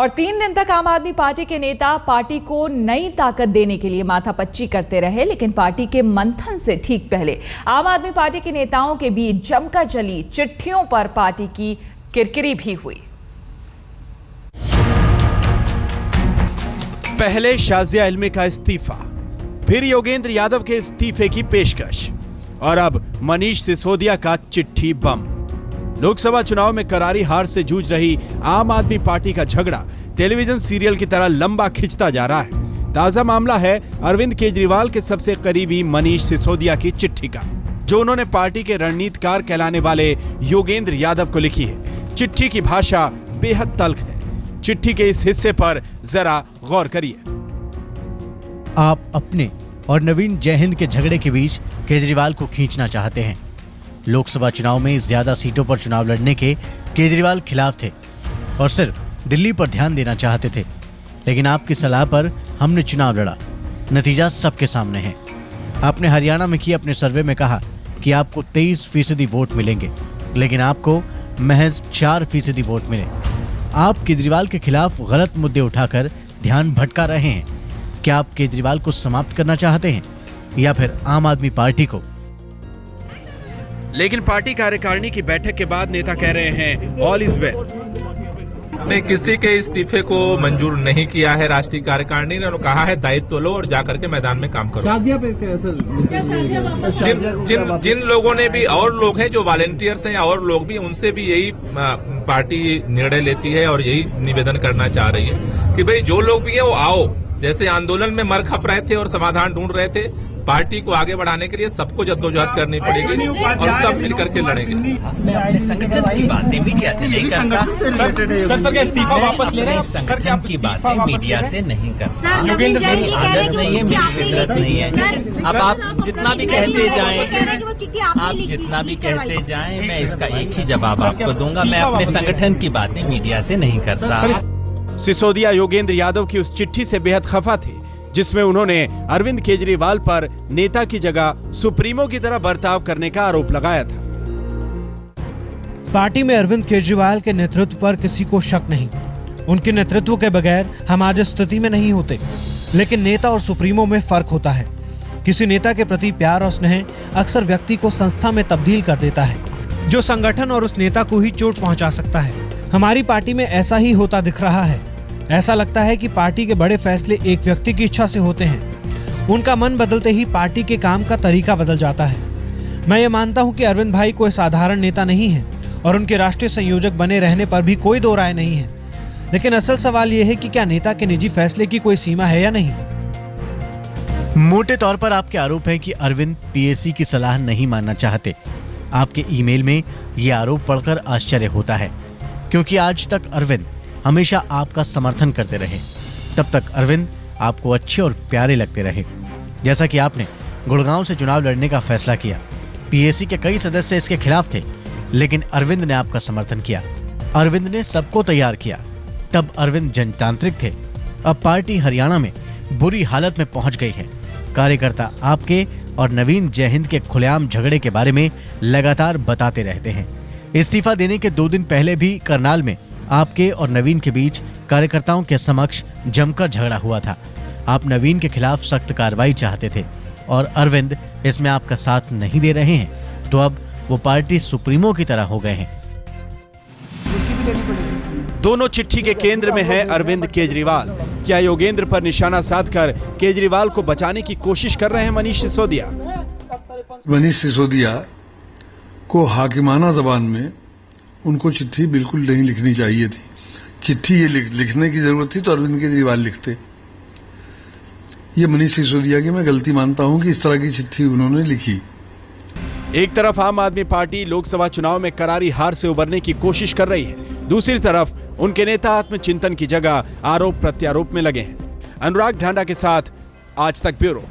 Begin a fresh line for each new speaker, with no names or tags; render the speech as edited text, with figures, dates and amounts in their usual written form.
और 3 दिन तक आम आदमी पार्टी के नेता पार्टी को नई ताकत देने के लिए माथापच्ची करते रहे, लेकिन पार्टी के मंथन से ठीक पहले आम आदमी पार्टी के नेताओं के बीच जमकर चली चिट्ठियों पर पार्टी की किरकिरी भी हुई।
पहले शाजिया इल्मी का इस्तीफा, फिर योगेंद्र यादव के इस्तीफे की पेशकश और अब मनीष सिसोदिया का चिट्ठी बम। लोकसभा चुनाव में करारी हार से जूझ रही आम आदमी पार्टी का झगड़ा टेलीविजन सीरियल की तरह लंबा खिंचता जा रहा है। ताजा मामला है अरविंद केजरीवाल के सबसे करीबी मनीष सिसोदिया की चिट्ठी का, जो उन्होंने पार्टी के रणनीतिकार कहलाने वाले योगेंद्र यादव को लिखी है। चिट्ठी की भाषा बेहद तल्ख है। चिट्ठी के इस हिस्से पर जरा गौर करिए।
आप अपने और नवीन जयहिंद के झगड़े के बीच केजरीवाल को खींचना चाहते हैं। लोकसभा चुनाव में ज्यादा सीटों पर चुनाव लड़ने के केजरीवाल खिलाफ थे और सिर्फ दिल्ली पर ध्यान देना चाहते थे, लेकिन आपकी सलाह पर हमने चुनाव लड़ा। नतीजा सबके सामने है। आपने हरियाणा में किए अपने सर्वे में कहा कि आपको 23% वोट मिलेंगे, लेकिन आपको महज 4% वोट मिले। आप केजरीवाल के खिलाफ गलत मुद्दे उठाकर ध्यान भटका रहे हैं। क्या आप केजरीवाल को समाप्त करना चाहते हैं या फिर आम आदमी पार्टी को?
लेकिन पार्टी कार्यकारिणी की बैठक के बाद नेता कह रहे हैं ऑल इज वेल।
ने किसी के इस्तीफे को मंजूर नहीं किया है राष्ट्रीय कार्यकारिणी ने। उन्होंने कहा है दायित्व लो और जाकर के मैदान में काम करो। जिन लोगों ने भी, और लोग हैं जो वॉलेंटियर्स हैं और लोग भी, उनसे भी यही पार्टी निर्णय लेती है और यही निवेदन करना चाह रही है कि भाई जो लोग भी हैं वो आओ। जैसे आंदोलन में मर खप रहे थे और समाधान ढूंढ रहे थे, पार्टी को आगे बढ़ाने के लिए सबको जद्दोजहद करनी पड़ेगी और सब मिलकर के लड़ेंगे।
मैं अपने संगठन की बातें मीडिया से नहीं करता। सर का इस्तीफा वापस ले रहे हैं। संगठन की बातें मीडिया से नहीं करता। मेरी आदत नहीं है, मेरी फितरत नहीं है। अब आप जितना भी कहते जाएं, मैं इसका एक ही जवाब आपको दूंगा। मैं अपने संगठन की बातें मीडिया से नहीं करता।
सिसोदिया योगेंद्र यादव की उस चिट्ठी से बेहद खफा थे, जिसमें उन्होंने अरविंद केजरीवाल पर नेता की जगह सुप्रीमो की तरह बर्ताव करने का आरोप लगाया था।
पार्टी में अरविंद केजरीवाल के नेतृत्व पर किसी को शक नहीं। उनके नेतृत्व के बगैर हम आज इस स्थिति में नहीं होते। लेकिन नेता और सुप्रीमो में फर्क होता है। किसी नेता के प्रति प्यार और स्नेह अक्सर व्यक्ति को संस्था में तब्दील कर देता है, जो संगठन और उस नेता को ही चोट पहुंचा सकता है। हमारी पार्टी में ऐसा ही होता दिख रहा है। ऐसा लगता है कि पार्टी के बड़े फैसले एक व्यक्ति की इच्छा से होते हैं। उनका मन बदलते ही पार्टी के काम का तरीका बदल जाता है। मैं ये मानता हूं कि अरविंद भाई कोई साधारण नेता नहीं है और उनके राष्ट्रीय संयोजक बने रहने पर भी कोई दो राय नहीं है। लेकिन असल सवाल ये है कि क्या नेता के निजी फैसले की कोई सीमा है या नहीं।
मोटे तौर पर आपके आरोप है कि अरविंद पीएसी की सलाह नहीं मानना चाहते। आपके ईमेल में ये आरोप पढ़कर आश्चर्य होता है, क्योंकि आज तक अरविंद हमेशा आपका समर्थन करते रहे। तब तक अरविंद आपको अच्छे और प्यारे लगते रहे। जैसा कि आपने गुड़गांव से चुनाव लड़ने का फैसला किया, पीएसी के कई सदस्य इसके खिलाफ थे, लेकिन अरविंद ने आपका समर्थन किया। अरविंद ने सबको तैयार किया। तब अरविंद जनतांत्रिक थे। अब पार्टी हरियाणा में बुरी हालत में पहुंच गई है। कार्यकर्ता आपके और नवीन जयहिंद के खुलेआम झगड़े के बारे में लगातार बताते रहते हैं। इस्तीफा देने के 2 दिन पहले भी करनाल में आपके और नवीन के बीच कार्यकर्ताओं के समक्ष जमकर झगड़ा हुआ था। आप नवीन के खिलाफ सख्त कार्रवाई चाहते थे और अरविंद इसमें आपका साथ नहीं दे रहे हैं, तो अब वो पार्टी सुप्रीमो की तरह हो गए हैं।
दोनों चिट्ठी के केंद्र में है अरविंद केजरीवाल। क्या योगेंद्र पर निशाना साधकर केजरीवाल को बचाने की कोशिश कर रहे हैं मनीष सिसोदिया?
मनीष सिसोदिया को हाकिमाना जबान में उनको चिट्ठी बिल्कुल नहीं लिखनी चाहिए थी। चिट्ठी ये लिखने की जरूरत थी तो अरविंद केजरीवाल लिखते। ये मनीष सिसोदिया की मैं गलती मानता हूं कि इस तरह की चिट्ठी उन्होंने लिखी।
एक तरफ आम आदमी पार्टी लोकसभा चुनाव में करारी हार से उबरने की कोशिश कर रही है, दूसरी तरफ उनके नेता आत्मचिंतन की जगह आरोप प्रत्यारोप में लगे हैं। अनुराग ढांडा के साथ आज तक ब्यूरो।